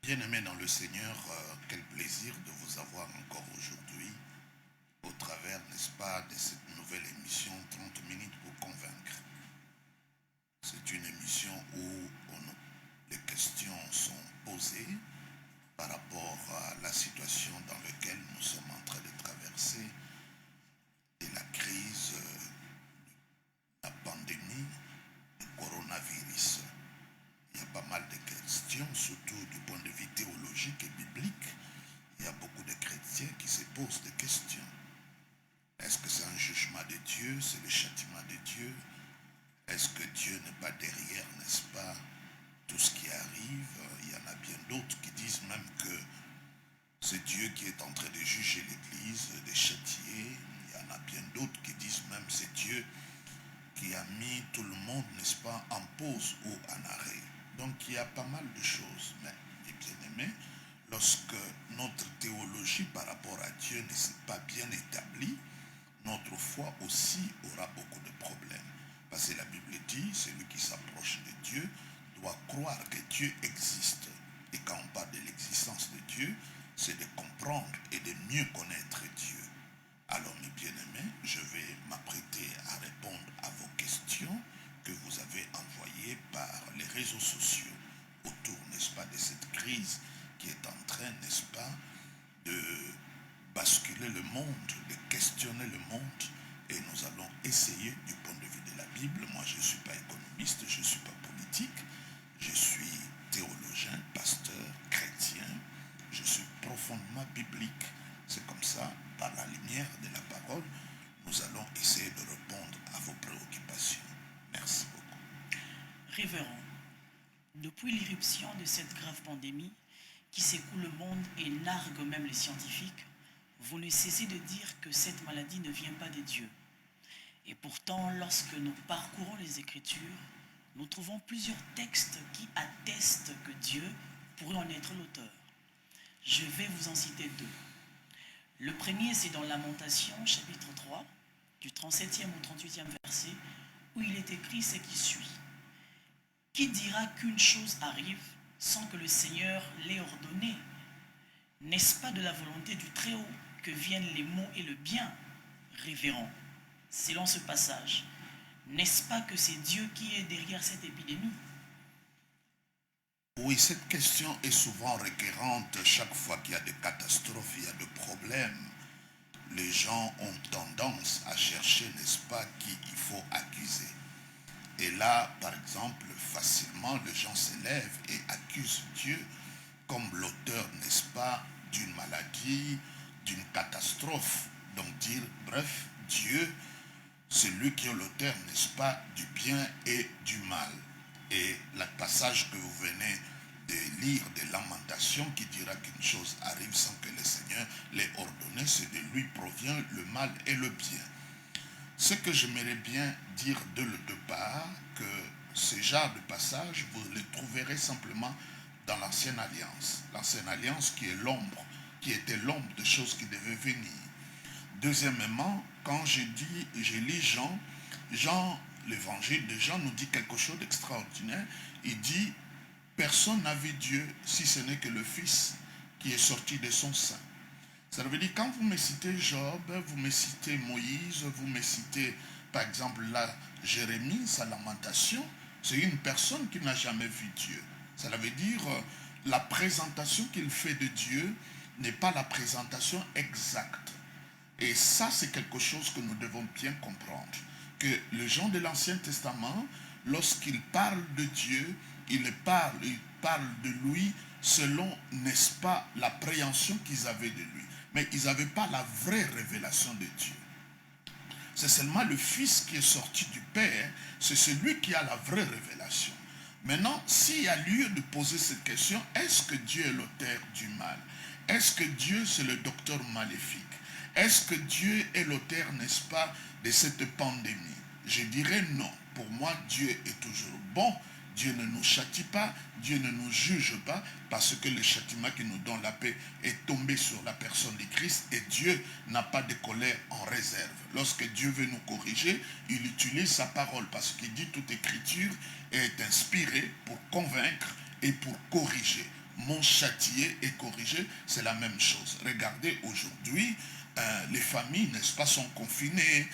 Bien-aimés dans le Seigneur, quel plaisir de vous avoir encore aujourd'hui au travers, n'est-ce pas, de cette nouvelle émission 30 minutes pour convaincre. C'est une émission où les questions sont posées par rapport à la situation dans laquelle nous sommes en train de traverser et la crise, la pandémie du coronavirus. Il y a pas mal de questions, surtout du point de vue théologique et biblique. Il y a beaucoup de chrétiens qui se posent des questions. Est-ce que c'est un jugement de Dieu? C'est le châtiment de Dieu? Est-ce que Dieu n'est pas derrière, n'est-ce pas, tout ce qui arrive? Il y en a bien d'autres qui disent même que c'est Dieu qui est en train de juger l'Église, de châtier. Il y en a bien d'autres qui disent même que c'est Dieu qui a mis tout le monde, n'est-ce pas, en pause ou en arrêt. Donc il y a pas mal de choses. Mais, bien aimé, lorsque notre théologie par rapport à Dieu n'est pas bien établie, notre foi aussi aura beaucoup de problèmes. Parce que la Bible dit, celui qui s'approche de Dieu doit croire que Dieu existe. Et quand on parle de l'existence de Dieu, c'est de comprendre et de mieux connaître Dieu. Alors mes bien-aimés, je vais m'apprêter à répondre à vos questions que vous avez envoyées par les réseaux sociaux autour, n'est-ce pas, de cette crise qui est en train, n'est-ce pas, de basculer le monde, de questionner le monde. Et nous allons essayer du point de vue de la Bible. Moi, je ne suis pas économiste, je ne suis pas politique, je suis théologien, pasteur, chrétien, je suis profondément biblique. C'est comme ça, par la lumière de la parole, nous allons essayer de répondre à vos préoccupations. Merci beaucoup. Révérend, depuis l'irruption de cette grave pandémie qui secoue le monde et nargue même les scientifiques, vous ne cessez de dire que cette maladie ne vient pas de Dieu. Et pourtant, lorsque nous parcourons les Écritures, nous trouvons plusieurs textes qui attestent que Dieu pourrait en être l'auteur. Je vais vous en citer deux. Le premier, c'est dans Lamentation, chapitre 3, du 37e au 38e verset, où il est écrit ce qui suit. Qui dira qu'une chose arrive sans que le Seigneur l'ait ordonné? N'est-ce pas de la volonté du Très-Haut que viennent les maux et le bien, révérend? Selon ce passage, n'est-ce pas que c'est Dieu qui est derrière cette épidémie? Oui, cette question est souvent récurrente. Chaque fois qu'il y a des catastrophes, il y a des problèmes. Les gens ont tendance à chercher, n'est-ce pas, qui il faut accuser. Et là, par exemple, facilement, les gens s'élèvent et accusent Dieu comme l'auteur, n'est-ce pas, d'une maladie, d'une catastrophe. Donc dire, bref, Dieu, c'est lui qui est l'auteur, n'est-ce pas, du bien et du mal. Et le passage que vous venez de lire de Lamentation qui dira qu'une chose arrive sans que le Seigneur l'ait ordonné, c'est de lui provient le mal et le bien. Ce que j'aimerais bien dire de le départ, que ce genre de passage, vous les trouverez simplement dans l'Ancienne Alliance. L'Ancienne Alliance qui est l'ombre, qui était l'ombre de choses qui devaient venir. Deuxièmement, quand je lis Jean, l'évangile de Jean nous dit quelque chose d'extraordinaire. Il dit, personne n'a vu Dieu si ce n'est que le Fils qui est sorti de son sein. Ça veut dire, quand vous me citez Job, vous me citez Moïse, vous me citez, par exemple, là, Jérémie, sa lamentation, c'est une personne qui n'a jamais vu Dieu. Ça veut dire, la présentation qu'il fait de Dieu n'est pas la présentation exacte. Et ça, c'est quelque chose que nous devons bien comprendre. Que les gens de l'Ancien Testament, lorsqu'ils parlent de Dieu, ils parlent de lui selon, n'est-ce pas, la préhension qu'ils avaient de lui. Mais ils n'avaient pas la vraie révélation de Dieu. C'est seulement le Fils qui est sorti du Père, c'est celui qui a la vraie révélation. Maintenant, s'il y a lieu de poser cette question, est-ce que Dieu est l'auteur du mal? Est-ce que Dieu, c'est le docteur maléfique? Est-ce que Dieu est l'auteur, n'est-ce pas, de cette pandémie? Je dirais non. Pour moi, Dieu est toujours bon. Dieu ne nous châtie pas, Dieu ne nous juge pas, parce que le châtiment qui nous donne la paix est tombé sur la personne de Christ et Dieu n'a pas de colère en réserve. Lorsque Dieu veut nous corriger, il utilise sa parole, parce qu'il dit toute écriture est inspirée pour convaincre et pour corriger. m'ont châtié et corrigé, c'est la même chose. Regardez aujourd'hui, les familles, n'est-ce pas, sont confinées,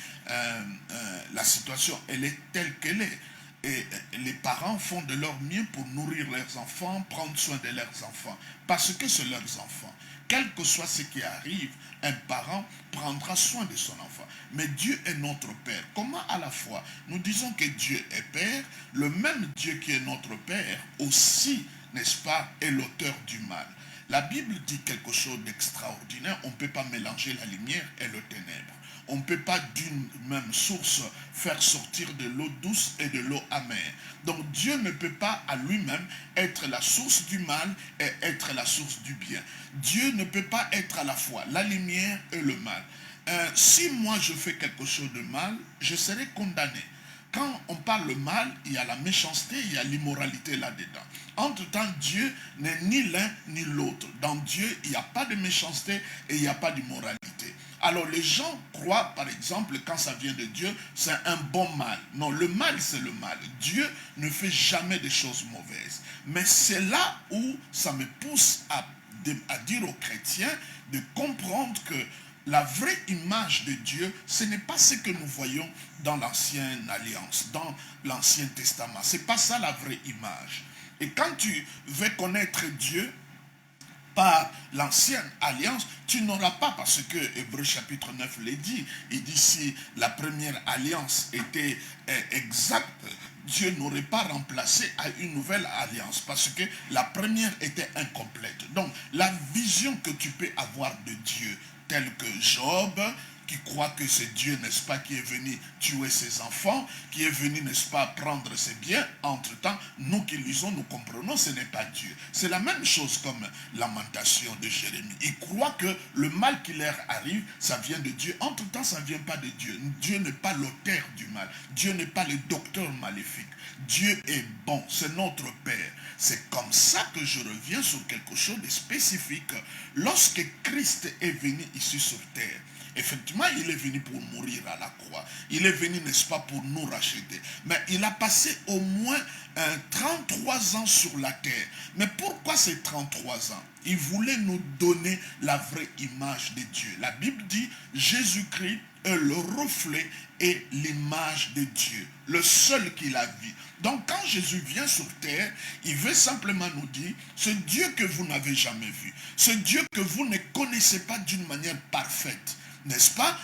la situation, elle est telle qu'elle est. Et les parents font de leur mieux pour nourrir leurs enfants, prendre soin de leurs enfants, parce que c'est leurs enfants. Quel que soit ce qui arrive, un parent prendra soin de son enfant. Mais Dieu est notre Père. Comment à la fois nous disons que Dieu est Père, le même Dieu qui est notre Père aussi, n'est-ce pas, est l'auteur du mal. La Bible dit quelque chose d'extraordinaire. On ne peut pas mélanger la lumière et le ténèbre. On ne peut pas d'une même source faire sortir de l'eau douce et de l'eau amère. Donc Dieu ne peut pas à lui-même être la source du mal et être la source du bien. Dieu ne peut pas être à la fois la lumière et le mal. Si moi je fais quelque chose de mal, je serai condamné. Quand on parle le mal, il y a la méchanceté, il y a l'immoralité là-dedans. Entre-temps, Dieu n'est ni l'un ni l'autre. Dans Dieu, il n'y a pas de méchanceté et il n'y a pas d'immoralité. Alors les gens croient, par exemple, quand ça vient de Dieu, c'est un bon mal. Non, le mal, c'est le mal. Dieu ne fait jamais des choses mauvaises. Mais c'est là où ça me pousse à dire aux chrétiens de comprendre que la vraie image de Dieu, ce n'est pas ce que nous voyons dans l'ancienne alliance, dans l'ancien testament. Ce n'est pas ça la vraie image. Et quand tu veux connaître Dieu par l'ancienne alliance, tu n'auras pas, parce que Hébreux chapitre 9 le dit, il dit si la première alliance était exacte, Dieu n'aurait pas remplacé à une nouvelle alliance parce que la première était incomplète. Donc la vision que tu peux avoir de Dieu, tel que Job, qui croit que c'est Dieu, n'est-ce pas, qui est venu tuer ses enfants, qui est venu, n'est-ce pas, prendre ses biens. Entre-temps, nous qui lisons, nous comprenons, ce n'est pas Dieu. C'est la même chose comme Lamentation de Jérémie. Il croit que le mal qui leur arrive, ça vient de Dieu. Entre-temps, ça ne vient pas de Dieu. Dieu n'est pas l'auteur du mal. Dieu n'est pas le docteur maléfique. Dieu est bon, c'est notre Père. C'est comme ça que je reviens sur quelque chose de spécifique. Lorsque Christ est venu ici sur terre, effectivement, il est venu pour mourir à la croix. Il est venu, n'est-ce pas, pour nous racheter. Mais il a passé au moins 33 ans sur la terre. Mais pourquoi ces 33 ans? Il voulait nous donner la vraie image de Dieu. La Bible dit, Jésus-Christ est le reflet et l'image de Dieu, le seul qu'il a vu. Donc quand Jésus vient sur terre, il veut simplement nous dire, ce Dieu que vous n'avez jamais vu, ce Dieu que vous ne connaissez pas d'une manière parfaite, n'est-ce pas?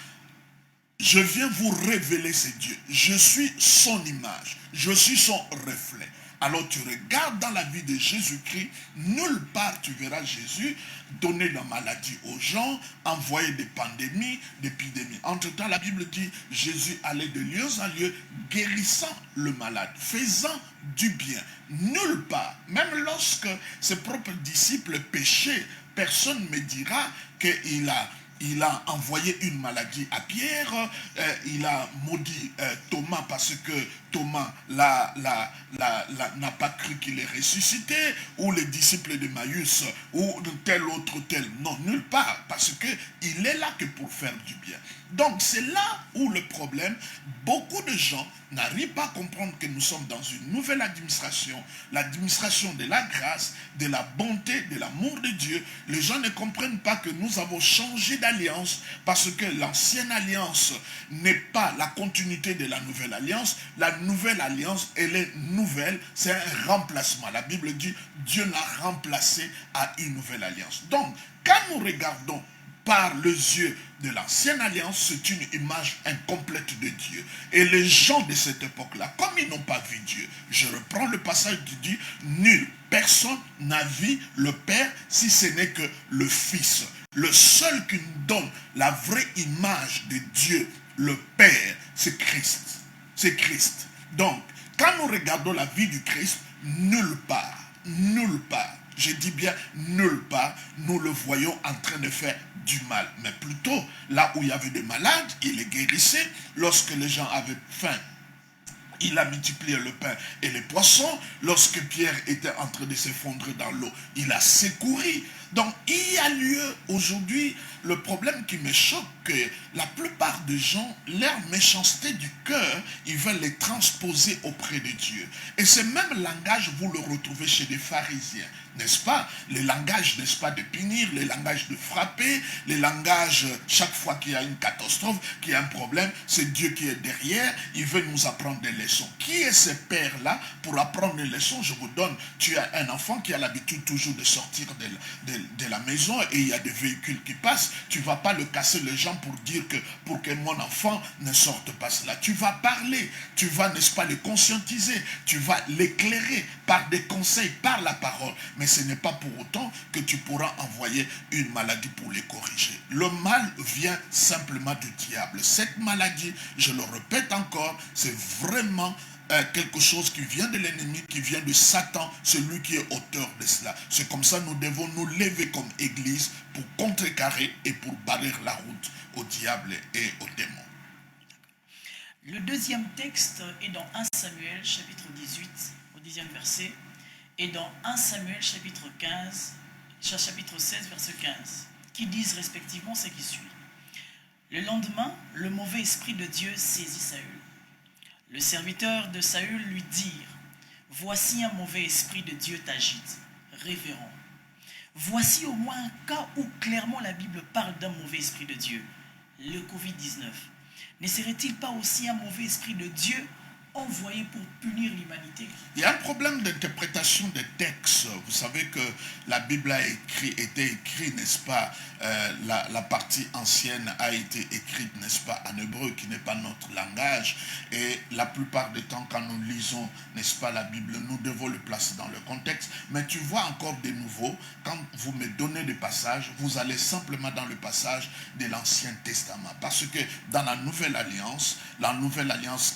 Je viens vous révéler ce Dieu. Je suis son image, je suis son reflet. Alors tu regardes dans la vie de Jésus-Christ, nulle part tu verras Jésus donner la maladie aux gens, envoyer des pandémies, des épidémies. Entre-temps, la Bible dit, Jésus allait de lieu en lieu, guérissant le malade, faisant du bien. Nulle part, même lorsque ses propres disciples péchaient, personne ne me dira qu'il a envoyé une maladie à Pierre, il a maudit Thomas parce que Thomas n'a pas cru qu'il est ressuscité, ou les disciples de Maïus, ou tel autre tel. Non, nulle part, parce qu'il est là que pour faire du bien. Donc c'est là où le problème, beaucoup de gens n'arrivent pas à comprendre que nous sommes dans une nouvelle administration, l'administration de la grâce, de la bonté, de l'amour de Dieu. Les gens ne comprennent pas que nous avons changé d'alliance parce que l'ancienne alliance n'est pas la continuité de la nouvelle alliance. La nouvelle alliance, elle est nouvelle, c'est un remplacement. La Bible dit, Dieu l'a remplacé à une nouvelle alliance. Donc, quand nous regardons par les yeux de l'ancienne alliance, c'est une image incomplète de Dieu. Et les gens de cette époque-là, comme ils n'ont pas vu Dieu, je reprends le passage qui dit, nul, personne n'a vu le Père si ce n'est que le Fils. Le seul qui nous donne la vraie image de Dieu, le Père, c'est Christ. C'est Christ. Donc, quand nous regardons la vie du Christ, nulle part, je dis bien nulle part, nous le voyons en train de faire du mal. Mais plutôt, là où il y avait des malades, il les guérissait. Lorsque les gens avaient faim, il a multiplié le pain et les poissons. Lorsque Pierre était en train de s'effondrer dans l'eau, il a secouru. Donc il y a lieu aujourd'hui, le problème qui me choque, que la plupart des gens, leur méchanceté du cœur, ils veulent les transposer auprès de Dieu. Et ce même langage, vous le retrouvez chez les pharisiens, n'est-ce pas? Les langages, n'est-ce pas, de punir, les langages de frapper, les langages, chaque fois qu'il y a une catastrophe, qu'il y a un problème, c'est Dieu qui est derrière, il veut nous apprendre des leçons. Qui est ce père-là pour apprendre des leçons? Je vous donne, tu as un enfant qui a l'habitude toujours de sortir de la maison et il y a des véhicules qui passent, tu ne vas pas le casser les jambes pour dire que pour que mon enfant ne sorte pas cela. Tu vas parler, tu vas, n'est-ce pas, le conscientiser, tu vas l'éclairer par des conseils, par la parole. Mais ce n'est pas pour autant que tu pourras envoyer une maladie pour les corriger. Le mal vient simplement du diable. Cette maladie, je le répète encore, c'est vraiment quelque chose qui vient de l'ennemi, qui vient de Satan, celui qui est auteur de cela. C'est comme ça que nous devons nous lever comme église pour contrecarrer et pour barrer la route au diable et aux démons. Le deuxième texte est dans 1 Samuel chapitre 18 au 10e verset et dans 1 Samuel chapitre 16 verset 15 qui disent respectivement ce qui suit. Le lendemain, le mauvais esprit de Dieu saisit Saül. Le serviteur de Saül lui dit, « Voici un mauvais esprit de Dieu t'agite, révérend. » Voici au moins un cas où clairement la Bible parle d'un mauvais esprit de Dieu, le Covid-19. Ne serait-il pas aussi un mauvais esprit de Dieu envoyé pour punir l'humanité? Il y a un problème d'interprétation des textes. Vous savez que la Bible a été écrite, n'est-ce pas, la partie ancienne a été écrite, n'est-ce pas, en hébreu, qui n'est pas notre langage. Et la plupart du temps, quand nous lisons, n'est-ce pas, la Bible, nous devons le placer dans le contexte. Mais tu vois encore de nouveau, quand vous me donnez des passages, vous allez simplement dans le passage de l'Ancien Testament. Parce que dans la Nouvelle Alliance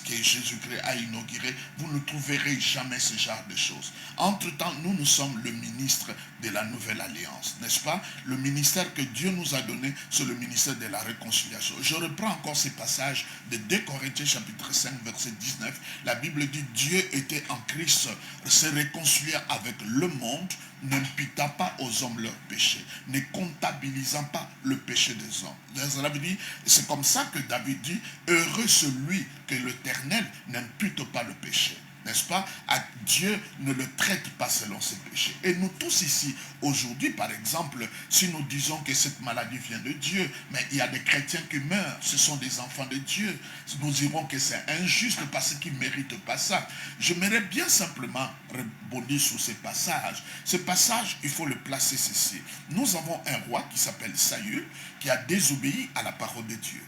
que Jésus-Christ a inaugurée, vous ne trouverez jamais ce genre de choses. Entre-temps, nous sommes le ministre de la Nouvelle Alliance, n'est-ce pas? Le ministère que Dieu nous a donné, c'est le ministère de la réconciliation. Je reprends encore ces passages de 2 Corinthiens chapitre 5 verset 19. La Bible dit, Dieu était en Christ, se réconciliant avec le monde, n'imputant pas aux hommes leurs péchés, ne comptabilisant pas le péché des hommes. C'est comme ça que David dit, heureux celui que l'Éternel n'impute pas le péché. N'est-ce pas? Dieu ne le traite pas selon ses péchés. Et nous tous ici, aujourd'hui, par exemple, si nous disons que cette maladie vient de Dieu, mais il y a des chrétiens qui meurent, ce sont des enfants de Dieu, nous dirons que c'est injuste parce qu'ils ne méritent pas ça. J'aimerais bien simplement rebondir sur ces passages. Ce passage, il faut le placer ceci. Nous avons un roi qui s'appelle Saül, qui a désobéi à la parole de Dieu.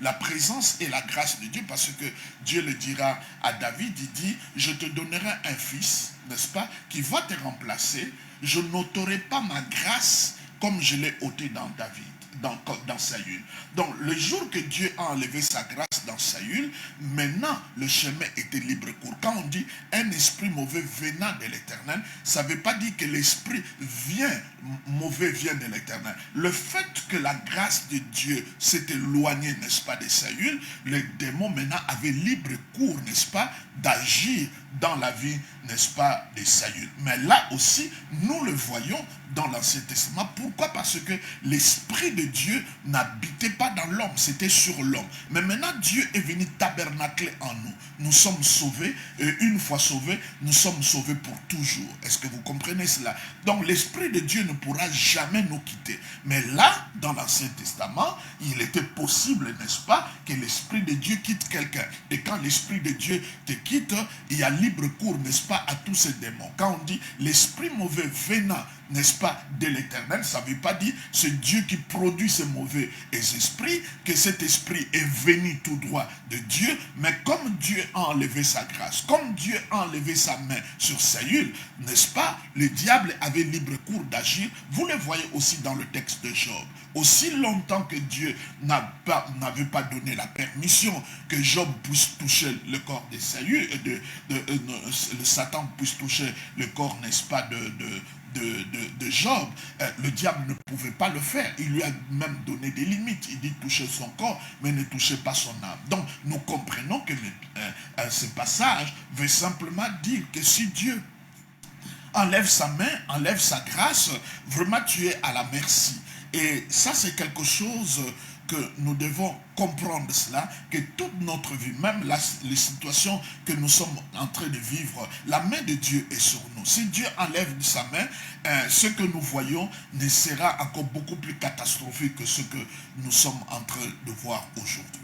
La présence et la grâce de Dieu, parce que Dieu le dira à David, il dit, je te donnerai un fils, n'est-ce pas, qui va te remplacer. Je n'ôterai pas ma grâce comme je l'ai ôtée dans David, dans Saül. Donc le jour que Dieu a enlevé sa grâce dans Saül, maintenant le chemin était libre court. Quand on dit un esprit mauvais venant de l'Éternel, ça ne veut pas dire que l'esprit mauvais vient de l'Éternel. Le fait que la grâce de Dieu s'est éloignée, n'est-ce pas, de Saül, les démons maintenant avaient libre cours, n'est-ce pas, d'agir dans la vie, n'est-ce pas, de Saül. Mais là aussi, nous le voyons dans l'Ancien Testament. Pourquoi? Parce que l'Esprit de Dieu n'habitait pas dans l'homme, c'était sur l'homme. Mais maintenant, Dieu est venu tabernacler en nous. Nous sommes sauvés, et une fois sauvés, nous sommes sauvés pour toujours. Est-ce que vous comprenez cela? Donc l'Esprit de Dieu ne pourra jamais nous quitter. Mais là, dans l'Ancien Testament, il était possible, n'est-ce pas, que l'Esprit de Dieu quitte quelqu'un. Et quand l'Esprit de Dieu te quitte, il y a libre cours, n'est-ce pas, à tous ces démons. Quand on dit l'esprit mauvais venant, n'est-ce pas, de l'Éternel, ça ne veut pas dire c'est Dieu qui produit ces mauvais esprits, que cet esprit est venu tout droit de Dieu, mais comme Dieu a enlevé sa grâce, comme Dieu a enlevé sa main sur Saül, n'est-ce pas, le diable avait libre cours d'agir. Vous le voyez aussi dans le texte de Job. Aussi longtemps que Dieu n'avait pas donné la permission que Job puisse toucher le corps de Saül, le Satan puisse toucher le corps, n'est-ce pas, de Job, le diable ne pouvait pas le faire. Il lui a même donné des limites. Il dit toucher son corps, mais ne touchez pas son âme. Donc nous comprenons que ce passage veut simplement dire que si Dieu a enlève sa main, enlève sa grâce, vraiment tu es à la merci. Et ça c'est quelque chose que nous devons comprendre cela, que toute notre vie, même les situations que nous sommes en train de vivre, la main de Dieu est sur nous. Si Dieu enlève de sa main, ce que nous voyons ne sera encore beaucoup plus catastrophique que ce que nous sommes en train de voir aujourd'hui.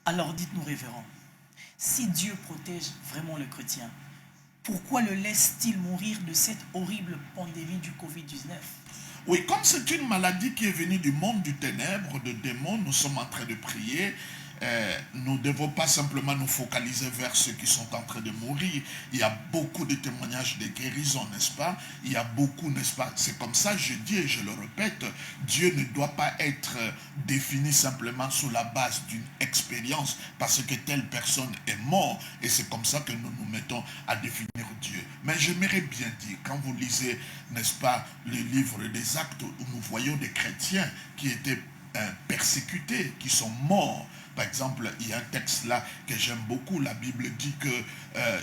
Alors dites-nous, révérend, si Dieu protège vraiment le chrétien, pourquoi le laisse-t-il mourir de cette horrible pandémie du Covid-19 ? Oui, comme c'est une maladie qui est venue du monde du ténèbre, de démons, nous sommes en train de prier. Nous ne devons pas simplement nous focaliser vers ceux qui sont en train de mourir. Il y a beaucoup de témoignages de guérison, n'est-ce pas? Il y a beaucoup, n'est-ce pas? C'est comme ça, je dis et je le répète, Dieu ne doit pas être défini simplement sur la base d'une expérience parce que telle personne est morte et c'est comme ça que nous nous mettons à définir Dieu. Mais j'aimerais bien dire, quand vous lisez, n'est-ce pas, le livre des Actes où nous voyons des chrétiens qui étaient persécutés, qui sont morts. Par exemple, il y a un texte là que j'aime beaucoup. La Bible dit que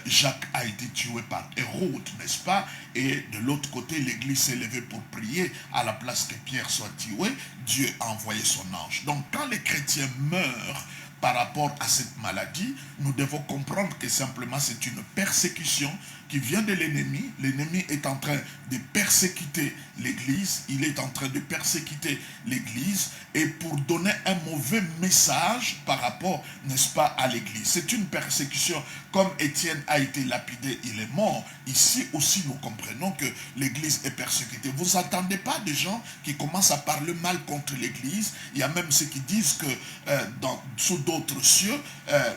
Jacques a été tué par Hérode, n'est-ce pas? Et de l'autre côté, l'église s'est levée pour prier à la place que Pierre soit tué. Dieu a envoyé son ange. Donc quand les chrétiens meurent par rapport à cette maladie, nous devons comprendre que simplement c'est une persécution qui vient de l'ennemi. L'ennemi est en train de persécuter l'Église, il est en train de persécuter l'Église et pour donner un mauvais message par rapport, n'est-ce pas, à l'Église. C'est une persécution, comme Étienne a été lapidé, il est mort. Ici aussi, nous comprenons que l'Église est persécutée. Vous n'entendez pas des gens qui commencent à parler mal contre l'Église. Il y a même ceux qui disent que sous d'autres cieux,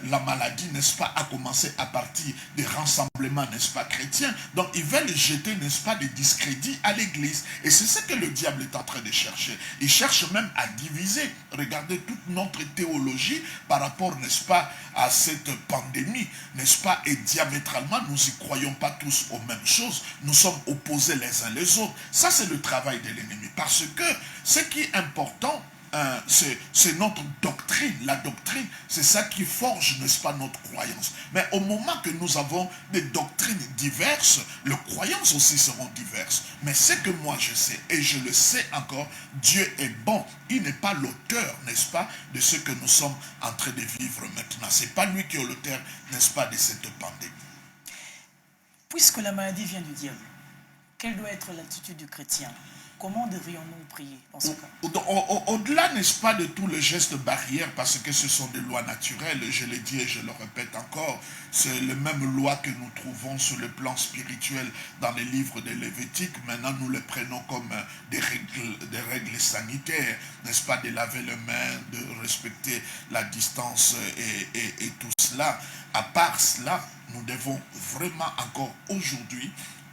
la maladie, n'est-ce pas, a commencé à partir des rassemblements, n'est-ce pas, chrétiens. Donc ils veulent jeter, n'est-ce pas, des discrédits à l'église. Et c'est ce que le diable est en train de chercher. Il cherche même à diviser. Regardez toute notre théologie par rapport, n'est-ce pas, à cette pandémie, n'est-ce pas, et diamétralement, nous n'y croyons pas tous aux mêmes choses. Nous sommes opposés les uns les autres. Ça, c'est le travail de l'ennemi. Parce que ce qui est important, c'est notre doctrine. La doctrine, c'est ça qui forge, n'est-ce pas, notre croyance. Mais au moment que nous avons des doctrines diverses, les croyances aussi seront diverses. Mais ce que moi je sais, et je le sais encore, Dieu est bon. Il n'est pas l'auteur, n'est-ce pas, de ce que nous sommes en train de vivre maintenant. Ce n'est pas lui qui est l'auteur, n'est-ce pas, de cette pandémie. Puisque la maladie vient du diable, quelle doit être l'attitude du chrétien ? Comment devrions-nous prier dans ce cas? Au-delà, n'est-ce pas, de tous les gestes barrières, parce que ce sont des lois naturelles, je l'ai dit et je le répète encore, c'est les mêmes lois que nous trouvons sur le plan spirituel dans les livres de Lévitique. Maintenant, nous les prenons comme des règles sanitaires, n'est-ce pas, de laver les mains, de respecter la distance et tout cela. À part cela, nous devons vraiment encore aujourd'hui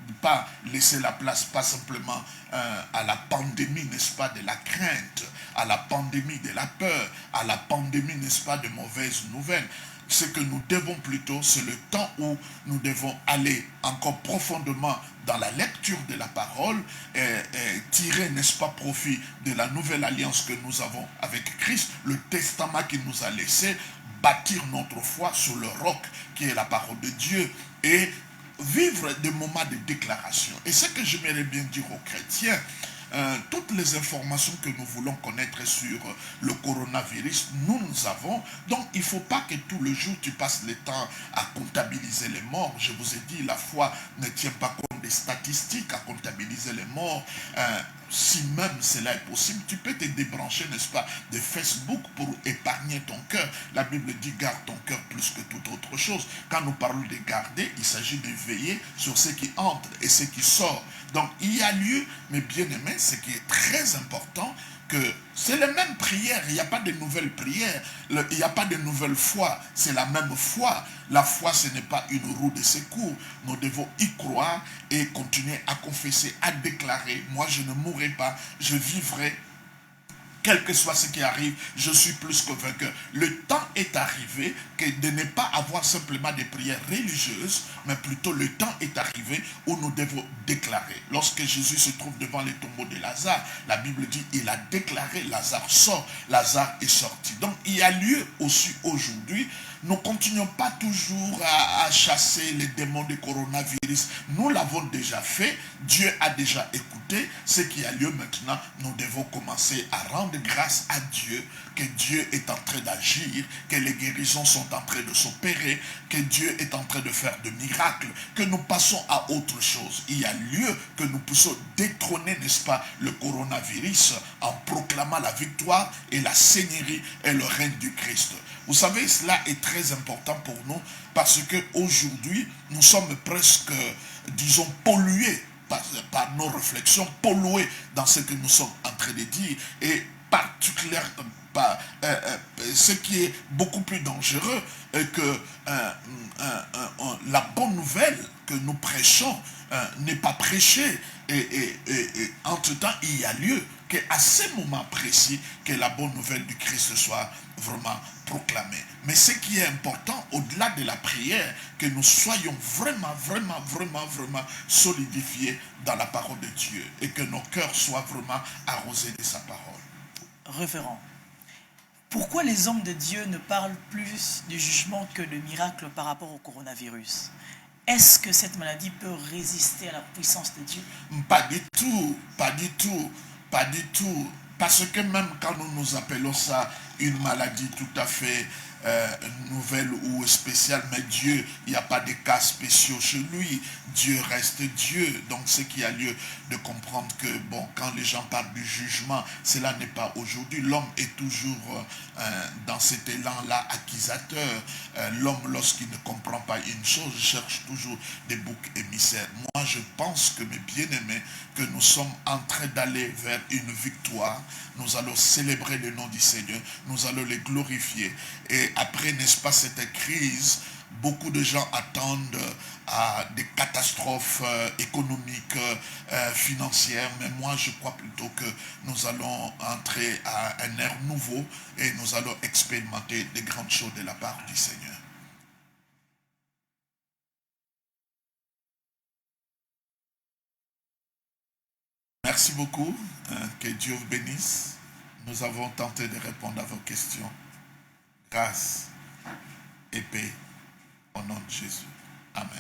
ne pas laisser la place, pas simplement à la pandémie, n'est-ce pas, de la crainte, à la pandémie de la peur, à la pandémie, n'est-ce pas, de mauvaises nouvelles. Ce que nous devons plutôt, c'est le temps où nous devons aller encore profondément dans la lecture de la parole et tirer, n'est-ce pas, profit de la nouvelle alliance que nous avons avec Christ, le testament qu'il nous a laissé, bâtir notre foi sur le roc qui est la parole de Dieu et vivre des moments de déclaration. Et ce que j'aimerais bien dire aux chrétiens, toutes les informations que nous voulons connaître sur le coronavirus, nous avons. Donc il ne faut pas que tout le jour tu passes le temps à comptabiliser les morts. Je vous ai dit, la foi ne tient pas compte des statistiques, à comptabiliser les morts. Si même cela est possible, tu peux te débrancher, n'est-ce pas, de Facebook pour épargner ton cœur. La Bible dit garde ton cœur plus que toute autre chose. Quand nous parlons de garder, il s'agit de veiller sur ce qui entre et ce qui sort. Donc il y a lieu, mes bien-aimés, ce qui est très important, que c'est les mêmes prières, il n'y a pas de nouvelles prières, il n'y a pas de nouvelle foi, c'est la même foi. La foi, ce n'est pas une roue de secours. Nous devons y croire et continuer à confesser, à déclarer, moi je ne mourrai pas, je vivrai. Quel que soit ce qui arrive, je suis plus que vainqueur. Le temps est arrivé que de ne pas avoir simplement des prières religieuses, mais plutôt le temps est arrivé où nous devons déclarer. Lorsque Jésus se trouve devant les tombeaux de Lazare, la Bible dit, il a déclaré, Lazare sort, Lazare est sorti. Donc il y a lieu aussi aujourd'hui, nous continuons pas toujours à chasser les démons du coronavirus. Nous l'avons déjà fait. Dieu a déjà écouté ce qui a lieu maintenant. Nous devons commencer à rendre grâce à Dieu, que Dieu est en train d'agir, que les guérisons sont en train de s'opérer, que Dieu est en train de faire de miracles, que nous passons à autre chose. Il y a lieu que nous puissions détrôner, n'est-ce pas, le coronavirus en proclamant la victoire et la seigneurie et le règne du Christ. Vous savez, cela est très important pour nous parce qu'aujourd'hui, nous sommes presque, disons, pollués par nos réflexions, pollués dans ce que nous sommes en train de dire et particulièrement ce qui est beaucoup plus dangereux que la bonne nouvelle que nous prêchons n'est pas prêchée et entre-temps il y a lieu qu'à ces moments précis que la bonne nouvelle du Christ soit vraiment proclamée. Mais ce qui est important, au-delà de la prière, que nous soyons vraiment solidifiés dans la parole de Dieu et que nos cœurs soient vraiment arrosés de sa parole. Révérend, pourquoi les hommes de Dieu ne parlent plus du jugement que de miracles par rapport au coronavirus? Est-ce que cette maladie peut résister à la puissance de Dieu? Pas du tout, pas du tout, pas du tout. Parce que même quand nous appelons ça une maladie tout à fait nouvelle ou spéciale, mais Dieu, il n'y a pas de cas spéciaux chez lui. Dieu reste Dieu. Donc ce qui a lieu de comprendre que, bon, quand les gens parlent du jugement, cela n'est pas aujourd'hui. L'homme est toujours dans cet élan-là accusateur. L'homme, lorsqu'il ne comprend pas une chose, cherche toujours des boucs émissaires. Moi, je pense que, mes bien-aimés, que nous sommes en train d'aller vers une victoire. Nous allons célébrer le nom du Seigneur. Nous allons le glorifier. Et après, n'est-ce pas, cette crise, beaucoup de gens attendent à des catastrophes économiques, financières. Mais moi, je crois plutôt que nous allons entrer à un ère nouveau et nous allons expérimenter des grandes choses de la part du Seigneur. Merci beaucoup. Que Dieu vous bénisse. Nous avons tenté de répondre à vos questions. Grâce et paix au nom de Jésus. Amen.